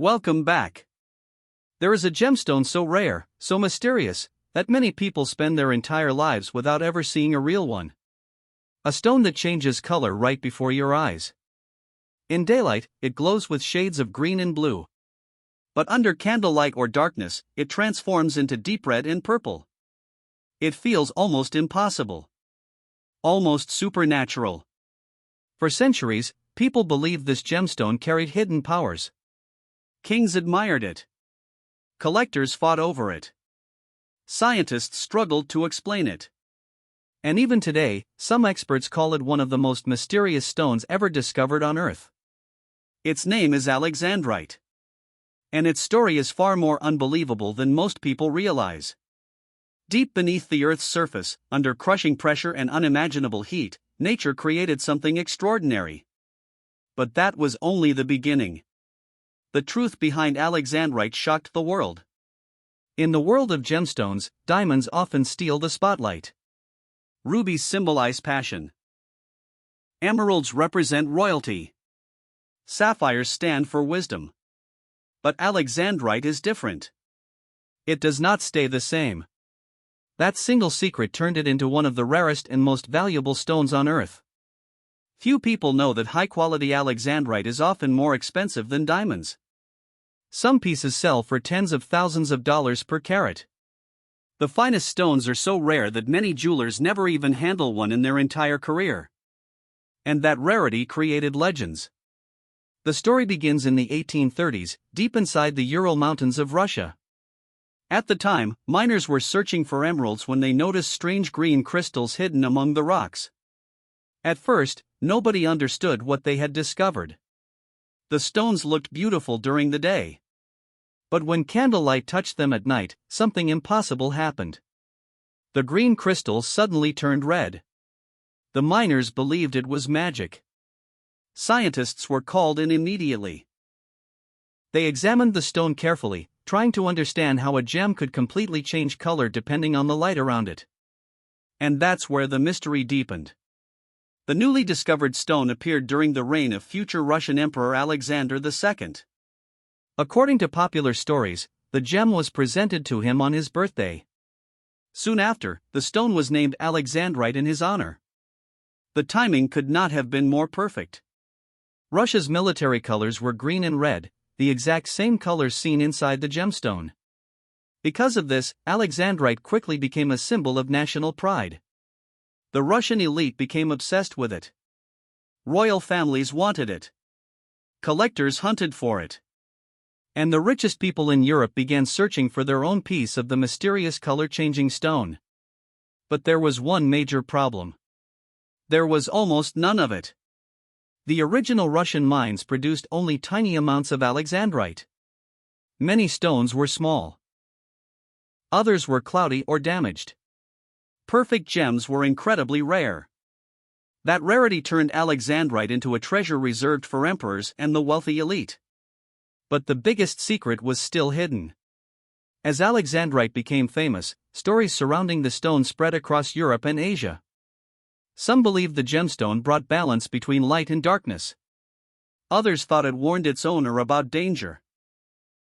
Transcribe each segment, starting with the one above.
Welcome back. There is a gemstone so rare, so mysterious, that many people spend their entire lives without ever seeing a real one. A stone that changes color right before your eyes. In daylight, it glows with shades of green and blue. But under candlelight or darkness, it transforms into deep red and purple. It feels almost impossible. Almost supernatural. For centuries, people believed this gemstone carried hidden powers. Kings admired it. Collectors fought over it. Scientists struggled to explain it. And even today, some experts call it one of the most mysterious stones ever discovered on Earth. Its name is Alexandrite. And its story is far more unbelievable than most people realize. Deep beneath the Earth's surface, under crushing pressure and unimaginable heat, nature created something extraordinary. But that was only the beginning. The truth behind Alexandrite shocked the world. In the world of gemstones, diamonds often steal the spotlight. Rubies symbolize passion. Emeralds represent royalty. Sapphires stand for wisdom. But Alexandrite is different. It does not stay the same. That single secret turned it into one of the rarest and most valuable stones on Earth. Few people know that high-quality Alexandrite is often more expensive than diamonds. Some pieces sell for tens of thousands of dollars per carat. The finest stones are so rare that many jewelers never even handle one in their entire career. And that rarity created legends. The story begins in the 1830s, deep inside the Ural Mountains of Russia. At the time, miners were searching for emeralds when they noticed strange green crystals hidden among the rocks. At first, nobody understood what they had discovered. The stones looked beautiful during the day. But when candlelight touched them at night, something impossible happened. The green crystals suddenly turned red. The miners believed it was magic. Scientists were called in immediately. They examined the stone carefully, trying to understand how a gem could completely change color depending on the light around it. And that's where the mystery deepened. The newly discovered stone appeared during the reign of future Russian Emperor Alexander II. According to popular stories, the gem was presented to him on his birthday. Soon after, the stone was named Alexandrite in his honor. The timing could not have been more perfect. Russia's military colors were green and red, the exact same colors seen inside the gemstone. Because of this, Alexandrite quickly became a symbol of national pride. The Russian elite became obsessed with it. Royal families wanted it. Collectors hunted for it. And the richest people in Europe began searching for their own piece of the mysterious color-changing stone. But there was one major problem. There was almost none of it. The original Russian mines produced only tiny amounts of Alexandrite. Many stones were small. Others were cloudy or damaged. Perfect gems were incredibly rare. That rarity turned Alexandrite into a treasure reserved for emperors and the wealthy elite. But the biggest secret was still hidden. As Alexandrite became famous, stories surrounding the stone spread across Europe and Asia. Some believed the gemstone brought balance between light and darkness. Others thought it warned its owner about danger.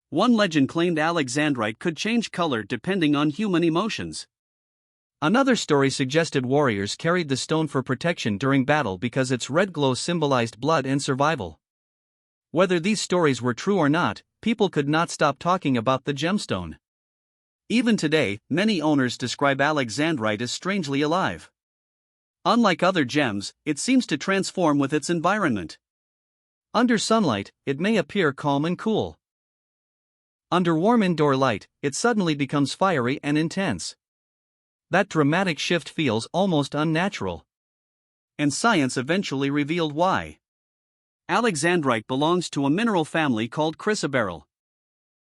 One legend claimed Alexandrite could change color depending on human emotions. Another story suggested warriors carried the stone for protection during battle because its red glow symbolized blood and survival. Whether these stories were true or not, people could not stop talking about the gemstone. Even today, many owners describe Alexandrite as strangely alive. Unlike other gems, it seems to transform with its environment. Under sunlight, it may appear calm and cool. Under warm indoor light, it suddenly becomes fiery and intense. That dramatic shift feels almost unnatural. And science eventually revealed why. Alexandrite belongs to a mineral family called chrysoberyl.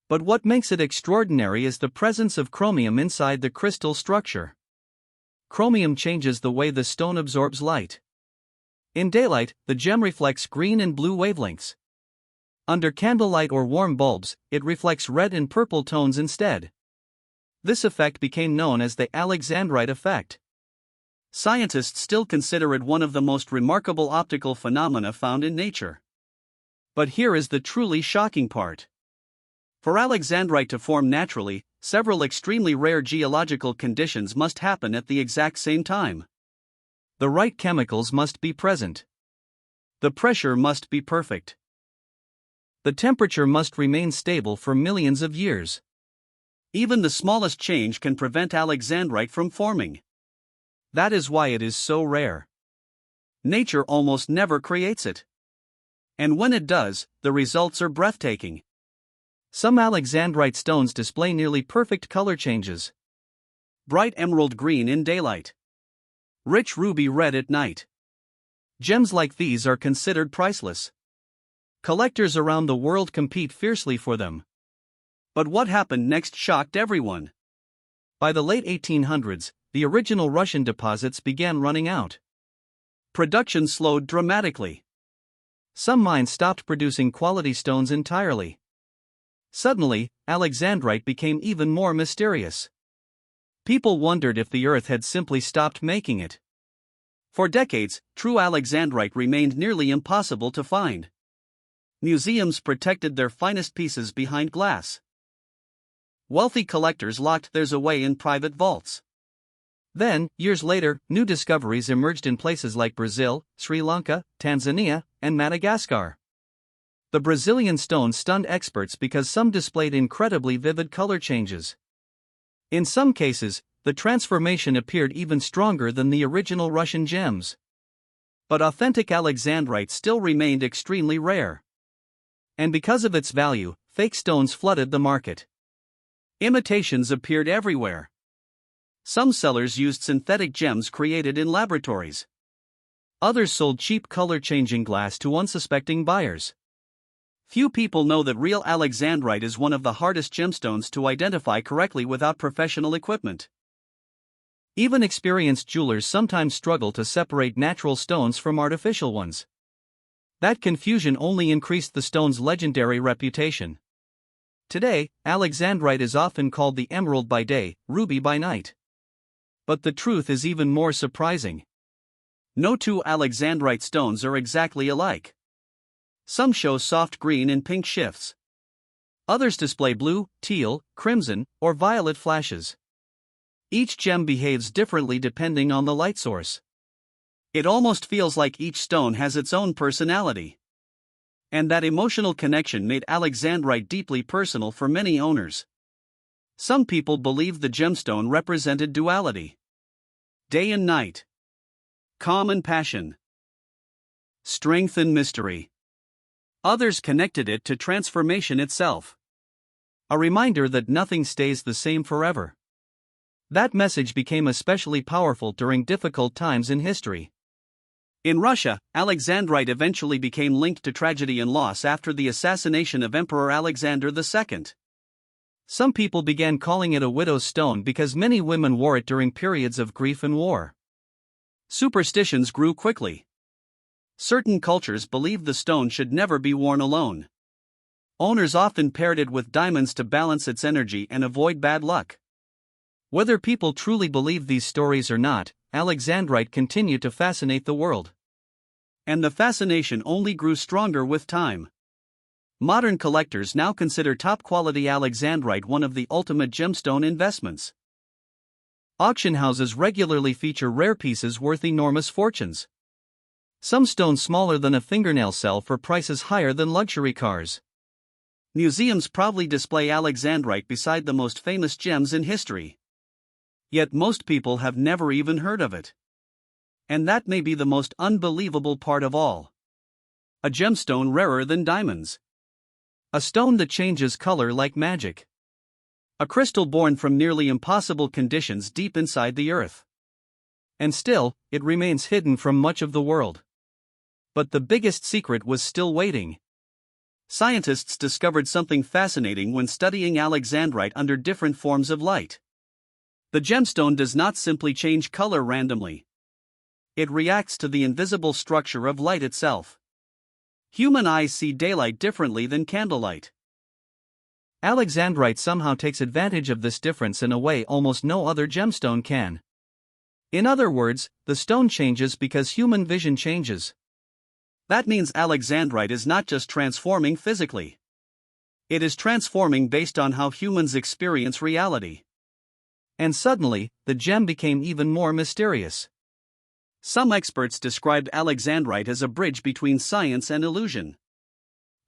But what makes it extraordinary is the presence of chromium inside the crystal structure. Chromium changes the way the stone absorbs light. In daylight, the gem reflects green and blue wavelengths. Under candlelight or warm bulbs, it reflects red and purple tones instead. This effect became known as the Alexandrite effect. Scientists still consider it one of the most remarkable optical phenomena found in nature. But here is the truly shocking part. For Alexandrite to form naturally, several extremely rare geological conditions must happen at the exact same time. The right chemicals must be present. The pressure must be perfect. The temperature must remain stable for millions of years. Even the smallest change can prevent Alexandrite from forming. That is why it is so rare. Nature almost never creates it. And when it does, the results are breathtaking. Some Alexandrite stones display nearly perfect color changes. Bright emerald green in daylight. Rich ruby red at night. Gems like these are considered priceless. Collectors around the world compete fiercely for them. But what happened next shocked everyone. By the late 1800s, the original Russian deposits began running out. Production slowed dramatically. Some mines stopped producing quality stones entirely. Suddenly, Alexandrite became even more mysterious. People wondered if the earth had simply stopped making it. For decades, true Alexandrite remained nearly impossible to find. Museums protected their finest pieces behind glass. Wealthy collectors locked theirs away in private vaults. Then, years later, new discoveries emerged in places like Brazil, Sri Lanka, Tanzania, and Madagascar. The Brazilian stone stunned experts because some displayed incredibly vivid color changes. In some cases, the transformation appeared even stronger than the original Russian gems. But authentic Alexandrite still remained extremely rare. And because of its value, fake stones flooded the market. Imitations appeared everywhere. Some sellers used synthetic gems created in laboratories. Others sold cheap color-changing glass to unsuspecting buyers. Few people know that real Alexandrite is one of the hardest gemstones to identify correctly without professional equipment. Even experienced jewelers sometimes struggle to separate natural stones from artificial ones. That confusion only increased the stone's legendary reputation. Today, Alexandrite is often called the emerald by day, ruby by night. But the truth is even more surprising. No two Alexandrite stones are exactly alike. Some show soft green and pink shifts. Others display blue, teal, crimson, or violet flashes. Each gem behaves differently depending on the light source. It almost feels like each stone has its own personality. And that emotional connection made Alexandrite deeply personal for many owners. Some people believed the gemstone represented duality. Day and night. Calm and passion. Strength and mystery. Others connected it to transformation itself. A reminder that nothing stays the same forever. That message became especially powerful during difficult times in history. In Russia, Alexandrite eventually became linked to tragedy and loss after the assassination of Emperor Alexander II. Some people began calling it a widow's stone because many women wore it during periods of grief and war. Superstitions grew quickly. Certain cultures believed the stone should never be worn alone. Owners often paired it with diamonds to balance its energy and avoid bad luck. Whether people truly believed these stories or not, Alexandrite continued to fascinate the world. And the fascination only grew stronger with time. Modern collectors now consider top-quality Alexandrite one of the ultimate gemstone investments. Auction houses regularly feature rare pieces worth enormous fortunes. Some stones smaller than a fingernail sell for prices higher than luxury cars. Museums proudly display Alexandrite beside the most famous gems in history. Yet most people have never even heard of it. And that may be the most unbelievable part of all. A gemstone rarer than diamonds. A stone that changes color like magic. A crystal born from nearly impossible conditions deep inside the earth. And still, it remains hidden from much of the world. But the biggest secret was still waiting. Scientists discovered something fascinating when studying Alexandrite under different forms of light. The gemstone does not simply change color randomly. It reacts to the invisible structure of light itself. Human eyes see daylight differently than candlelight. Alexandrite somehow takes advantage of this difference in a way almost no other gemstone can. In other words, the stone changes because human vision changes. That means Alexandrite is not just transforming physically. It is transforming based on how humans experience reality. And suddenly, the gem became even more mysterious. Some experts described Alexandrite as a bridge between science and illusion.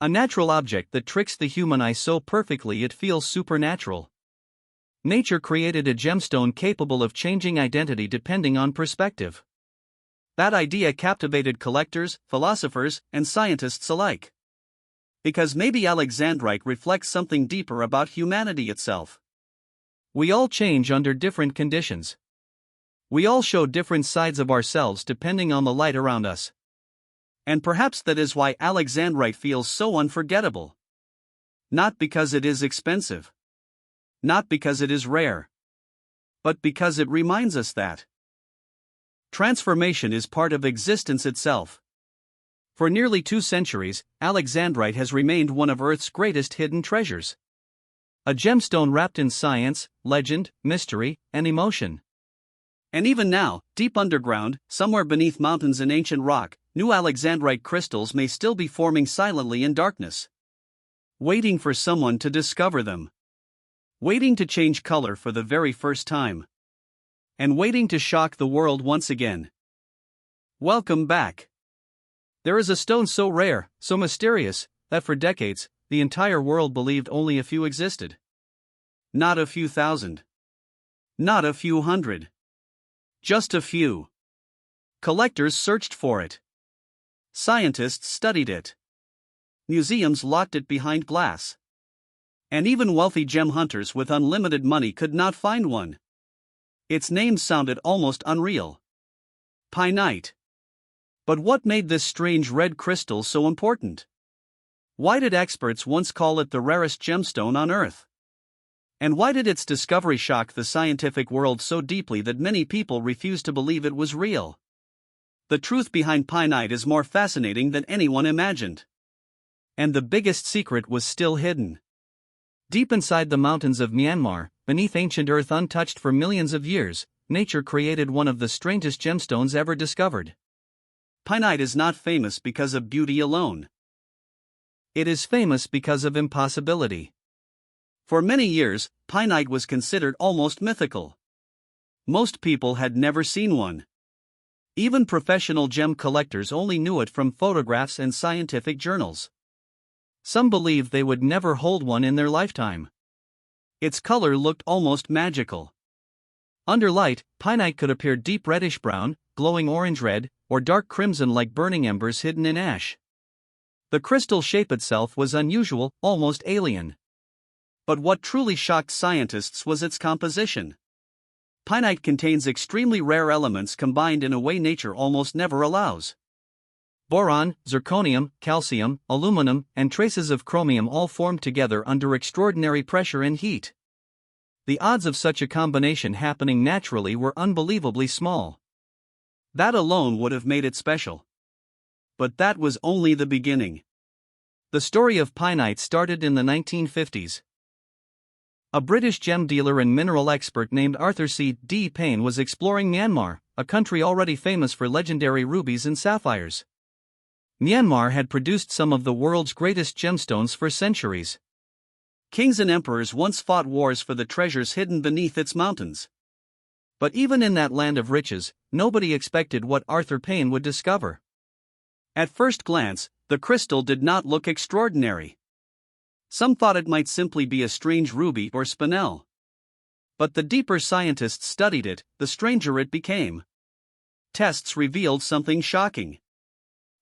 A natural object that tricks the human eye so perfectly it feels supernatural. Nature created a gemstone capable of changing identity depending on perspective. That idea captivated collectors, philosophers, and scientists alike. Because maybe Alexandrite reflects something deeper about humanity itself. We all change under different conditions. We all show different sides of ourselves depending on the light around us. And perhaps that is why Alexandrite feels so unforgettable. Not because it is expensive. Not because it is rare. But because it reminds us that transformation is part of existence itself. For nearly 2 centuries, Alexandrite has remained one of Earth's greatest hidden treasures. A gemstone wrapped in science, legend, mystery, and emotion. And even now, deep underground, somewhere beneath mountains and ancient rock, new Alexandrite crystals may still be forming silently in darkness. Waiting for someone to discover them. Waiting to change color for the very first time. And waiting to shock the world once again. Welcome back. There is a stone so rare, so mysterious, that for decades, the entire world believed only a few existed. Not a few thousand. Not a few hundred. Just a few. Collectors searched for it. Scientists studied it. Museums locked it behind glass. And even wealthy gem hunters with unlimited money could not find one. Its name sounded almost unreal. Pinite. But what made this strange red crystal so important? Why did experts once call it the rarest gemstone on Earth? And why did its discovery shock the scientific world so deeply that many people refused to believe it was real? The truth behind pinite is more fascinating than anyone imagined. And the biggest secret was still hidden. Deep inside the mountains of Myanmar, beneath ancient earth untouched for millions of years, nature created one of the strangest gemstones ever discovered. Pinite is not famous because of beauty alone. It is famous because of impossibility. For many years, pinite was considered almost mythical. Most people had never seen one. Even professional gem collectors only knew it from photographs and scientific journals. Some believed they would never hold one in their lifetime. Its color looked almost magical. Under light, pinite could appear deep reddish-brown, glowing orange-red, or dark crimson like burning embers hidden in ash. The crystal shape itself was unusual, almost alien. But what truly shocked scientists was its composition. Pinite contains extremely rare elements combined in a way nature almost never allows. Boron, zirconium, calcium, aluminum, and traces of chromium all formed together under extraordinary pressure and heat. The odds of such a combination happening naturally were unbelievably small. That alone would have made it special. But that was only the beginning. The story of pinite started in the 1950s. A British gem dealer and mineral expert named Arthur C.D. Payne was exploring Myanmar, a country already famous for legendary rubies and sapphires. Myanmar had produced some of the world's greatest gemstones for centuries. Kings and emperors once fought wars for the treasures hidden beneath its mountains. But even in that land of riches, nobody expected what Arthur Payne would discover. At first glance, the crystal did not look extraordinary. Some thought it might simply be a strange ruby or spinel. But the deeper scientists studied it, the stranger it became. Tests revealed something shocking.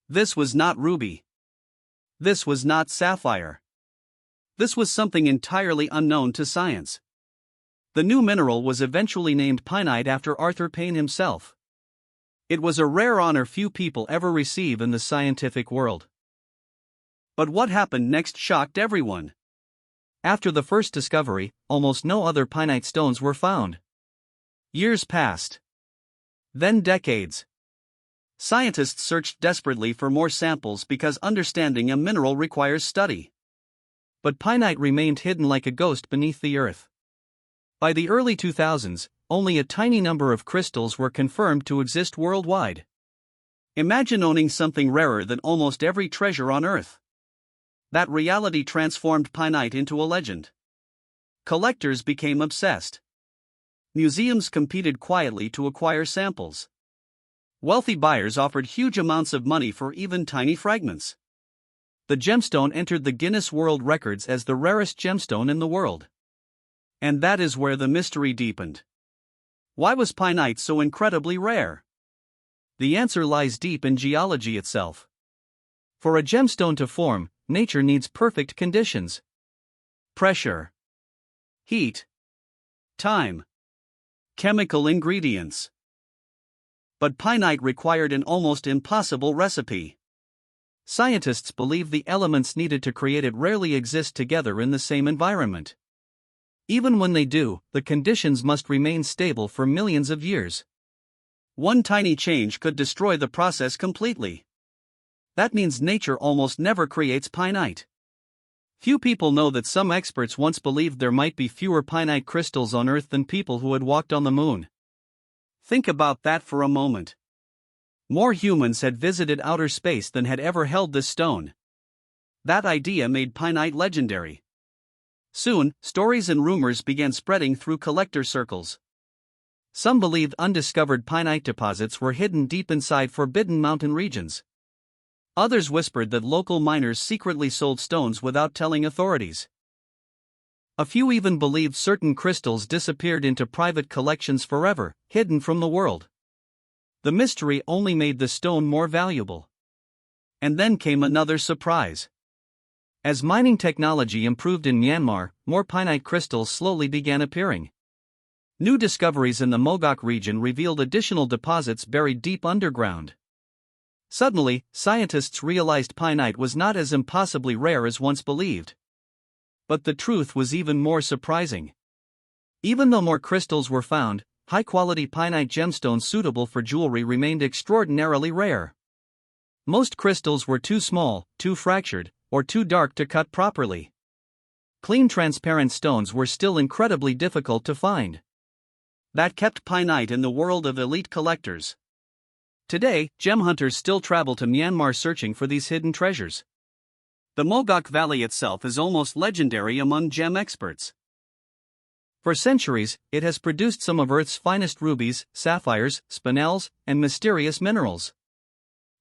This was not ruby. This was not sapphire. This was something entirely unknown to science. The new mineral was eventually named pinite after Arthur Payne himself. It was a rare honor few people ever receive in the scientific world. But what happened next shocked everyone. After the first discovery, almost no other pinite stones were found. Years passed. Then decades. Scientists searched desperately for more samples because understanding a mineral requires study. But pinite remained hidden like a ghost beneath the earth. By the early 2000s, only a tiny number of crystals were confirmed to exist worldwide. Imagine owning something rarer than almost every treasure on Earth. That reality transformed Pinite into a legend. Collectors became obsessed. Museums competed quietly to acquire samples. Wealthy buyers offered huge amounts of money for even tiny fragments. The gemstone entered the Guinness World Records as the rarest gemstone in the world. And that is where the mystery deepened. Why was Pinite so incredibly rare? The answer lies deep in geology itself. For a gemstone to form, nature needs perfect conditions: pressure, heat, time, chemical ingredients. But Pinite required an almost impossible recipe. Scientists believe the elements needed to create it rarely exist together in the same environment. Even when they do, the conditions must remain stable for millions of years. One tiny change could destroy the process completely. That means nature almost never creates Pinite. Few people know that some experts once believed there might be fewer Pinite crystals on Earth than people who had walked on the moon. Think about that for a moment. More humans had visited outer space than had ever held this stone. That idea made Pinite legendary. Soon, stories and rumors began spreading through collector circles. Some believed undiscovered Pinite deposits were hidden deep inside forbidden mountain regions. Others whispered that local miners secretly sold stones without telling authorities. A few even believed certain crystals disappeared into private collections forever, hidden from the world. The mystery only made the stone more valuable. And then came another surprise. As mining technology improved in Myanmar, more Pinite crystals slowly began appearing. New discoveries in the Mogok region revealed additional deposits buried deep underground. Suddenly, scientists realized Pinite was not as impossibly rare as once believed. But the truth was even more surprising. Even though more crystals were found, high-quality Pinite gemstones suitable for jewelry remained extraordinarily rare. Most crystals were too small, too fractured, or too dark to cut properly. Clean transparent stones were still incredibly difficult to find. That kept Pinite in the world of elite collectors. Today, gem hunters still travel to Myanmar searching for these hidden treasures. The Mogok Valley itself is almost legendary among gem experts. For centuries, it has produced some of Earth's finest rubies, sapphires, spinels, and mysterious minerals.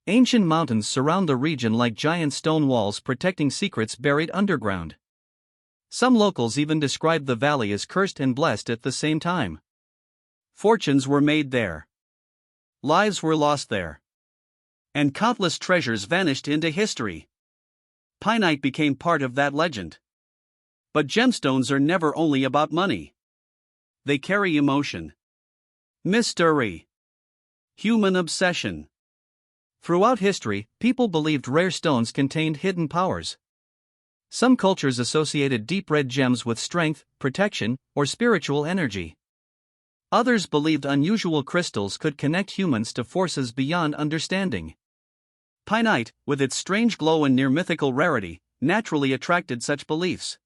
Ancient mountains surround the region like giant stone walls protecting secrets buried underground. Some locals even describe the valley as cursed and blessed at the same time. Fortunes were made there. Lives were lost there. And countless treasures vanished into history. Pinite became part of that legend. But gemstones are never only about money. They carry emotion, mystery, human obsession. Throughout history, people believed rare stones contained hidden powers. Some cultures associated deep red gems with strength, protection, or spiritual energy. Others believed unusual crystals could connect humans to forces beyond understanding. Pinite, with its strange glow and near-mythical rarity, naturally attracted such beliefs.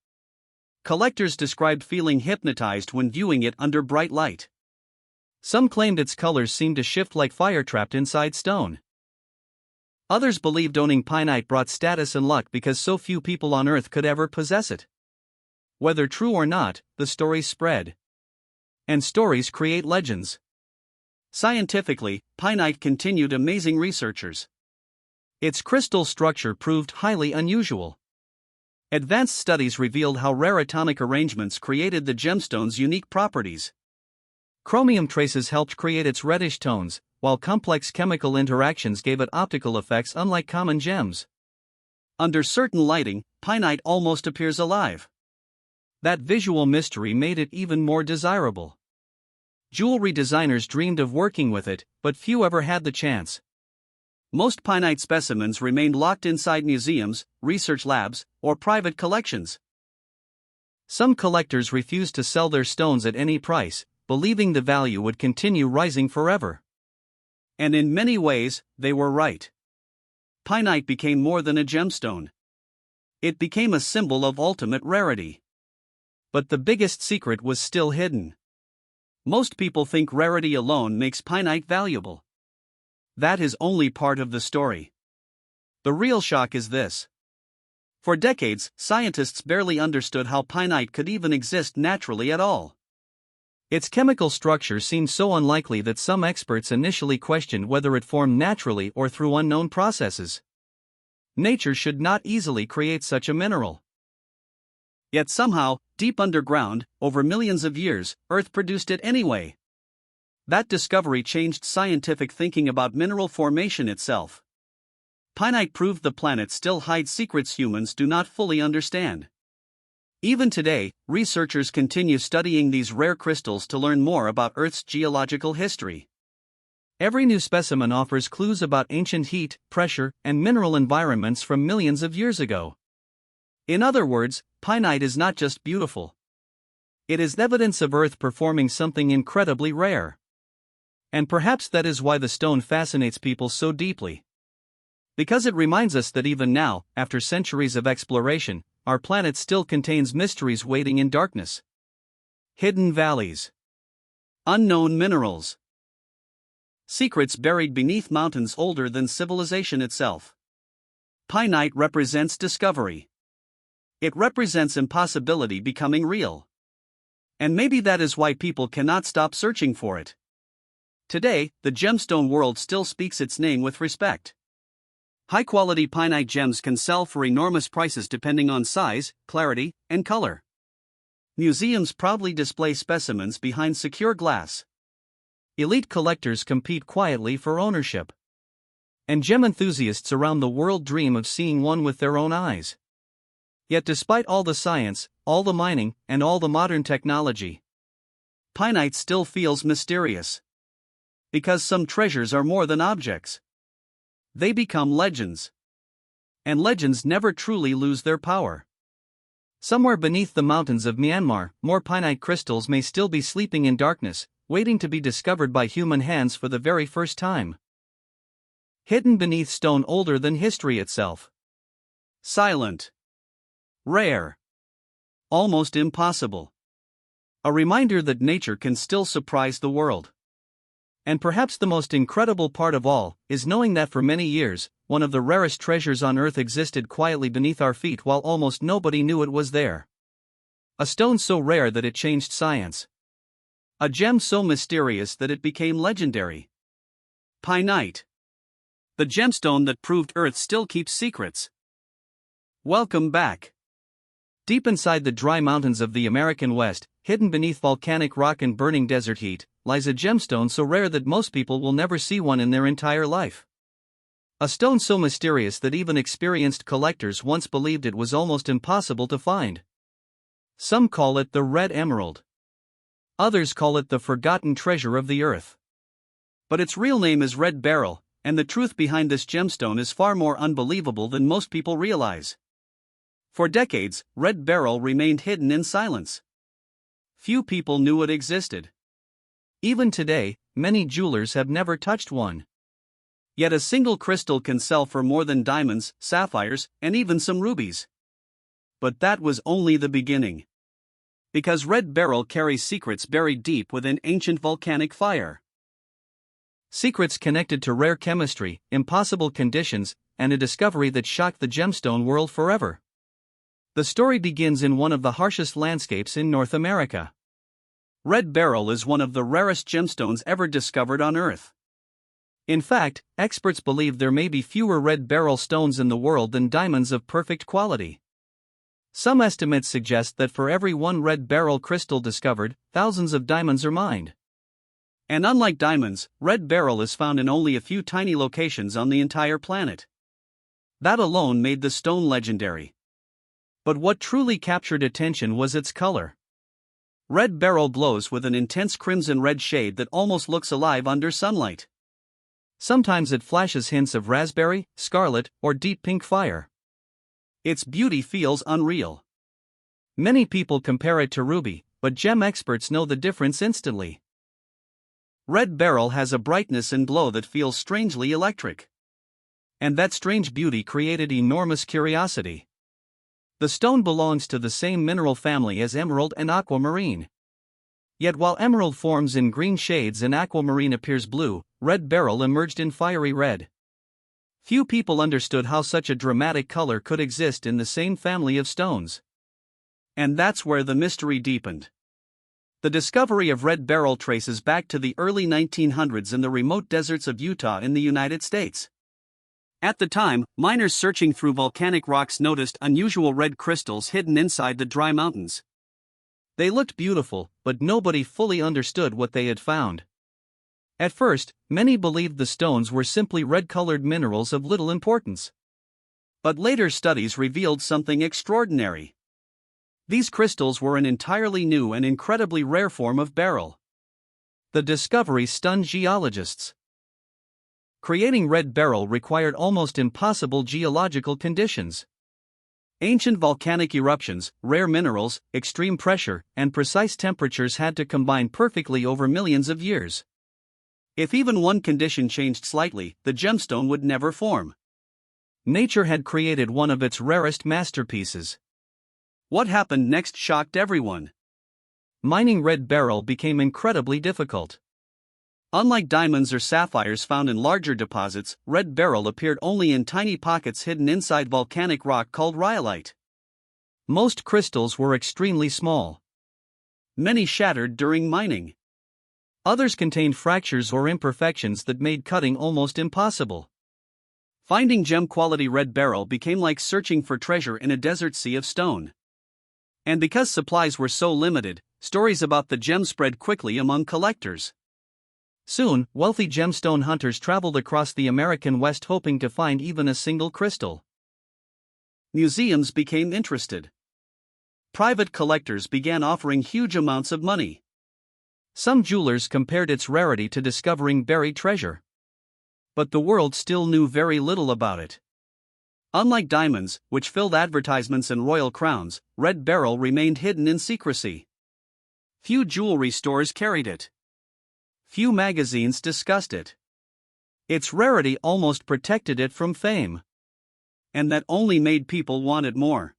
Collectors described feeling hypnotized when viewing it under bright light. Some claimed its colors seemed to shift like fire trapped inside stone. Others believed owning Pinite brought status and luck because so few people on Earth could ever possess it. Whether true or not, the stories spread. And stories create legends. Scientifically, Pinite continued amazing researchers. Its crystal structure proved highly unusual. Advanced studies revealed how rare atomic arrangements created the gemstone's unique properties. Chromium traces helped create its reddish tones, while complex chemical interactions gave it optical effects unlike common gems. Under certain lighting, Pinite almost appears alive. That visual mystery made it even more desirable. Jewelry designers dreamed of working with it, but few ever had the chance. Most Pinite specimens remained locked inside museums, research labs, or private collections. Some collectors refused to sell their stones at any price, believing the value would continue rising forever. And in many ways, they were right. Pinite became more than a gemstone. It became a symbol of ultimate rarity. But the biggest secret was still hidden. Most people think rarity alone makes Pinite valuable. That is only part of the story. The real shock is this. For decades, scientists barely understood how pynite could even exist naturally at all. Its chemical structure seemed so unlikely that some experts initially questioned whether it formed naturally or through unknown processes. Nature should not easily create such a mineral. Yet somehow, deep underground, over millions of years, Earth produced it anyway. That discovery changed scientific thinking about mineral formation itself. Pynite proved the planet still hides secrets humans do not fully understand. Even today, researchers continue studying these rare crystals to learn more about Earth's geological history. Every new specimen offers clues about ancient heat, pressure, and mineral environments from millions of years ago. In other words, pynite is not just beautiful. It is evidence of Earth performing something incredibly rare. And perhaps that is why the stone fascinates people so deeply. Because it reminds us that even now, after centuries of exploration, our planet still contains mysteries waiting in darkness. Hidden valleys. Unknown minerals. Secrets buried beneath mountains older than civilization itself. Pynite represents discovery. It represents impossibility becoming real. And maybe that is why people cannot stop searching for it. Today, the gemstone world still speaks its name with respect. High-quality pynite gems can sell for enormous prices depending on size, clarity, and color. Museums proudly display specimens behind secure glass. Elite collectors compete quietly for ownership. And gem enthusiasts around the world dream of seeing one with their own eyes. Yet despite all the science, all the mining, and all the modern technology, pynite still feels mysterious. Because some treasures are more than objects. They become legends. And legends never truly lose their power. Somewhere beneath the mountains of Myanmar, more pynite crystals may still be sleeping in darkness, waiting to be discovered by human hands for the very first time. Hidden beneath stone older than history itself. Silent. Rare. Almost impossible. A reminder that nature can still surprise the world. And perhaps the most incredible part of all is knowing that for many years, one of the rarest treasures on Earth existed quietly beneath our feet while almost nobody knew it was there. A stone so rare that it changed science. A gem so mysterious that it became legendary. Pynite. The gemstone that proved Earth still keeps secrets. Welcome back. Deep inside the dry mountains of the American West, hidden beneath volcanic rock and burning desert heat, lies a gemstone so rare that most people will never see one in their entire life. A stone so mysterious that even experienced collectors once believed it was almost impossible to find. Some call it the red emerald. Others call it the forgotten treasure of the earth. But its real name is red beryl, and the truth behind this gemstone is far more unbelievable than most people realize. For decades, red beryl remained hidden in silence. Few people knew it existed. Even today, many jewelers have never touched one. Yet a single crystal can sell for more than diamonds, sapphires, and even some rubies. But that was only the beginning. Because red beryl carries secrets buried deep within ancient volcanic fire. Secrets connected to rare chemistry, impossible conditions, and a discovery that shocked the gemstone world forever. The story begins in one of the harshest landscapes in North America. Red beryl is one of the rarest gemstones ever discovered on Earth. In fact, experts believe there may be fewer red beryl stones in the world than diamonds of perfect quality. Some estimates suggest that for every one red beryl crystal discovered, thousands of diamonds are mined. And unlike diamonds, red beryl is found in only a few tiny locations on the entire planet. That alone made the stone legendary. But what truly captured attention was its color. Red beryl glows with an intense crimson-red shade that almost looks alive under sunlight. Sometimes it flashes hints of raspberry, scarlet, or deep pink fire. Its beauty feels unreal. Many people compare it to ruby, but gem experts know the difference instantly. Red beryl has a brightness and glow that feels strangely electric. And that strange beauty created enormous curiosity. The stone belongs to the same mineral family as emerald and aquamarine. Yet while emerald forms in green shades and aquamarine appears blue, red beryl emerged in fiery red. Few people understood how such a dramatic color could exist in the same family of stones. And that's where the mystery deepened. The discovery of red beryl traces back to the early 1900s in the remote deserts of Utah in the United States. At the time, miners searching through volcanic rocks noticed unusual red crystals hidden inside the dry mountains. They looked beautiful, but nobody fully understood what they had found. At first, many believed the stones were simply red-colored minerals of little importance. But later studies revealed something extraordinary. These crystals were an entirely new and incredibly rare form of beryl. The discovery stunned geologists. Creating red beryl required almost impossible geological conditions. Ancient volcanic eruptions, rare minerals, extreme pressure, and precise temperatures had to combine perfectly over millions of years. If even one condition changed slightly, the gemstone would never form. Nature had created one of its rarest masterpieces. What happened next shocked everyone. Mining red beryl became incredibly difficult. Unlike diamonds or sapphires found in larger deposits, red beryl appeared only in tiny pockets hidden inside volcanic rock called rhyolite. Most crystals were extremely small. Many shattered during mining. Others contained fractures or imperfections that made cutting almost impossible. Finding gem-quality red beryl became like searching for treasure in a desert sea of stone. And because supplies were so limited, stories about the gem spread quickly among collectors. Soon, wealthy gemstone hunters traveled across the American West hoping to find even a single crystal. Museums became interested. Private collectors began offering huge amounts of money. Some jewelers compared its rarity to discovering buried treasure. But the world still knew very little about it. Unlike diamonds, which filled advertisements and royal crowns, red beryl remained hidden in secrecy. Few jewelry stores carried it. Few magazines discussed it. Its rarity almost protected it from fame. And that only made people want it more.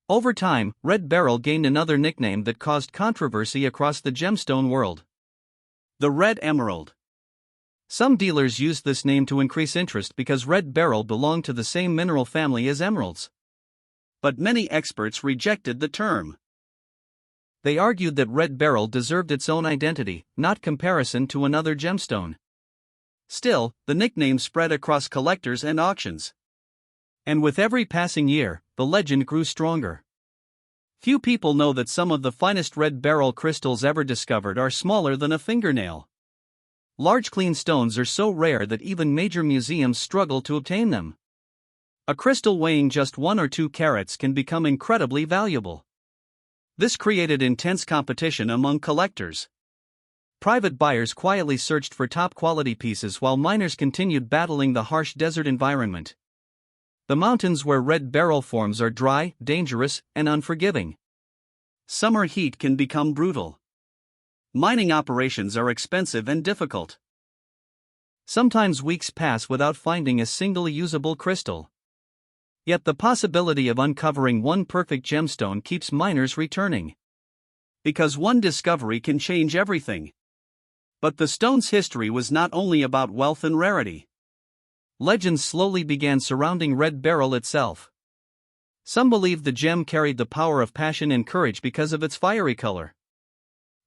Over time, red beryl gained another nickname that caused controversy across the gemstone world: the red emerald. Some dealers used this name to increase interest because red beryl belonged to the same mineral family as emeralds. But many experts rejected the term. They argued that red beryl deserved its own identity, not comparison to another gemstone. Still, the nickname spread across collectors and auctions. And with every passing year, the legend grew stronger. Few people know that some of the finest red beryl crystals ever discovered are smaller than a fingernail. Large clean stones are so rare that even major museums struggle to obtain them. A crystal weighing just 1 or 2 carats can become incredibly valuable. This created intense competition among collectors. Private buyers quietly searched for top-quality pieces while miners continued battling the harsh desert environment. The mountains where red beryl forms are dry, dangerous, and unforgiving. Summer heat can become brutal. Mining operations are expensive and difficult. Sometimes weeks pass without finding a single usable crystal. Yet the possibility of uncovering one perfect gemstone keeps miners returning. Because one discovery can change everything. But the stone's history was not only about wealth and rarity. Legends slowly began surrounding red beryl itself. Some believed the gem carried the power of passion and courage because of its fiery color.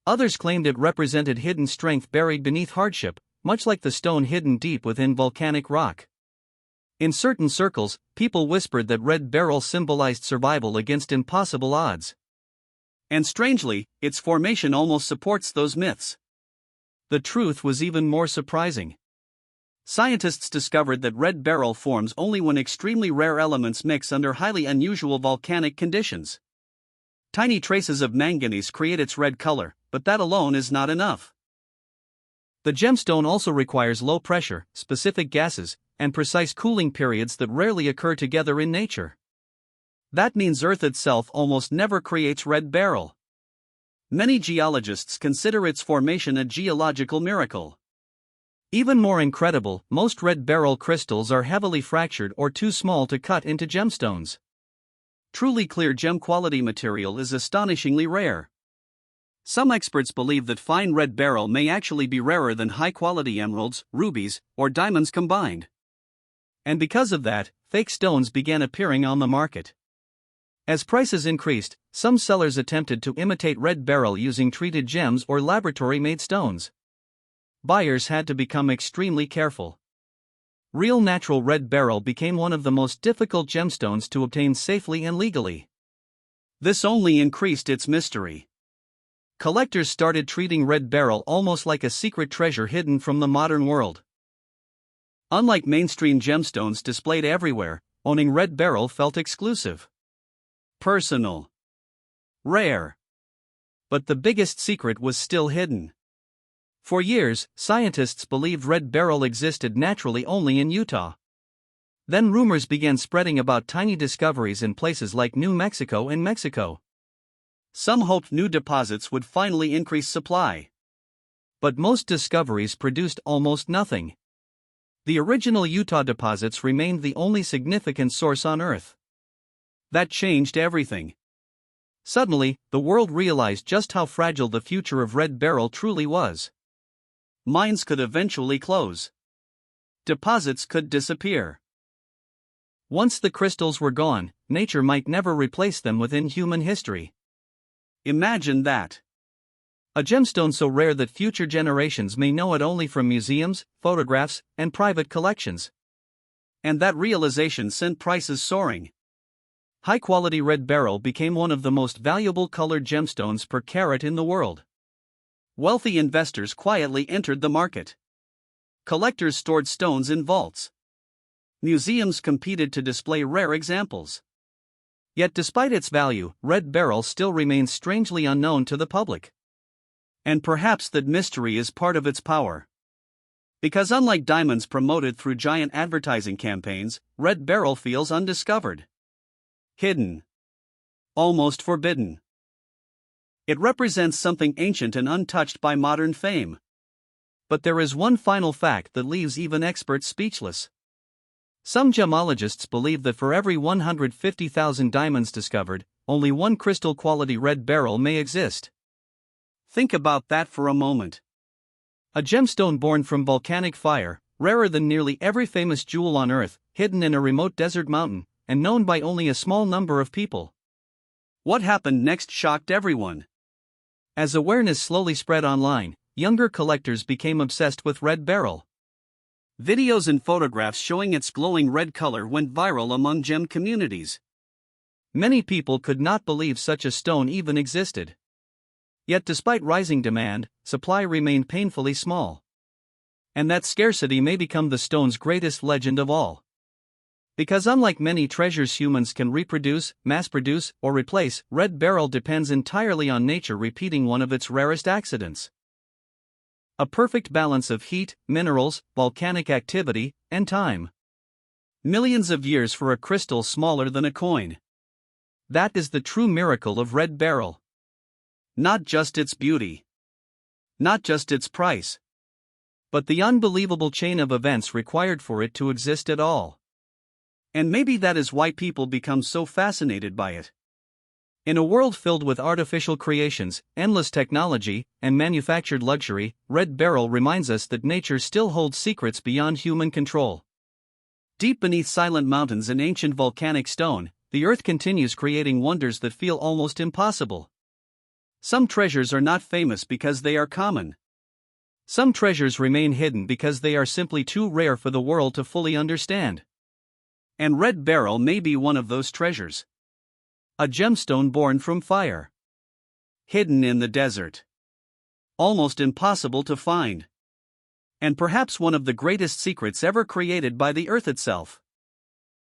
Others claimed it represented hidden strength buried beneath hardship, much like the stone hidden deep within volcanic rock. In certain circles, people whispered that red beryl symbolized survival against impossible odds. And strangely, its formation almost supports those myths. The truth was even more surprising. Scientists discovered that red beryl forms only when extremely rare elements mix under highly unusual volcanic conditions. Tiny traces of manganese create its red color, but that alone is not enough. The gemstone also requires low pressure, specific gases, and precise cooling periods that rarely occur together in nature. That means Earth itself almost never creates red beryl. Many geologists consider its formation a geological miracle. Even more incredible, most red beryl crystals are heavily fractured or too small to cut into gemstones. Truly clear gem-quality material is astonishingly rare. Some experts believe that fine red beryl may actually be rarer than high-quality emeralds, rubies, or diamonds combined. And because of that, fake stones began appearing on the market. As prices increased, some sellers attempted to imitate red beryl using treated gems or laboratory-made stones. Buyers had to become extremely careful. Real natural red beryl became one of the most difficult gemstones to obtain safely and legally. This only increased its mystery. Collectors started treating red beryl almost like a secret treasure hidden from the modern world. Unlike mainstream gemstones displayed everywhere, owning red beryl felt exclusive, personal, rare. But the biggest secret was still hidden. For years, scientists believed red beryl existed naturally only in Utah. Then rumors began spreading about tiny discoveries in places like New Mexico and Mexico. Some hoped new deposits would finally increase supply. But most discoveries produced almost nothing. The original Utah deposits remained the only significant source on Earth. That changed everything. Suddenly, the world realized just how fragile the future of red beryl truly was. Mines could eventually close. Deposits could disappear. Once the crystals were gone, nature might never replace them within human history. Imagine that. A gemstone so rare that future generations may know it only from museums, photographs, and private collections. And that realization sent prices soaring. High-quality red beryl became one of the most valuable colored gemstones per carat in the world. Wealthy investors quietly entered the market. Collectors stored stones in vaults. Museums competed to display rare examples. Yet despite its value, red beryl still remains strangely unknown to the public. And perhaps that mystery is part of its power. Because unlike diamonds promoted through giant advertising campaigns, red beryl feels undiscovered. Hidden. Almost forbidden. It represents something ancient and untouched by modern fame. But there is one final fact that leaves even experts speechless. Some gemologists believe that for every 150,000 diamonds discovered, only one crystal-quality red beryl may exist. Think about that for a moment. A gemstone born from volcanic fire, rarer than nearly every famous jewel on Earth, hidden in a remote desert mountain, and known by only a small number of people. What happened next shocked everyone. As awareness slowly spread online, younger collectors became obsessed with red beryl. Videos and photographs showing its glowing red color went viral among gem communities. Many people could not believe such a stone even existed. Yet despite rising demand, supply remained painfully small. And that scarcity may become the stone's greatest legend of all. Because unlike many treasures humans can reproduce, mass-produce, or replace, red beryl depends entirely on nature repeating one of its rarest accidents. A perfect balance of heat, minerals, volcanic activity, and time. Millions of years for a crystal smaller than a coin. That is the true miracle of red beryl. Not just its beauty. Not just its price. But the unbelievable chain of events required for it to exist at all. And maybe that is why people become so fascinated by it. In a world filled with artificial creations, endless technology, and manufactured luxury, red beryl reminds us that nature still holds secrets beyond human control. Deep beneath silent mountains and ancient volcanic stone, the earth continues creating wonders that feel almost impossible. Some treasures are not famous because they are common. Some treasures remain hidden because they are simply too rare for the world to fully understand. And red beryl may be one of those treasures. A gemstone born from fire. Hidden in the desert. Almost impossible to find. And perhaps one of the greatest secrets ever created by the earth itself.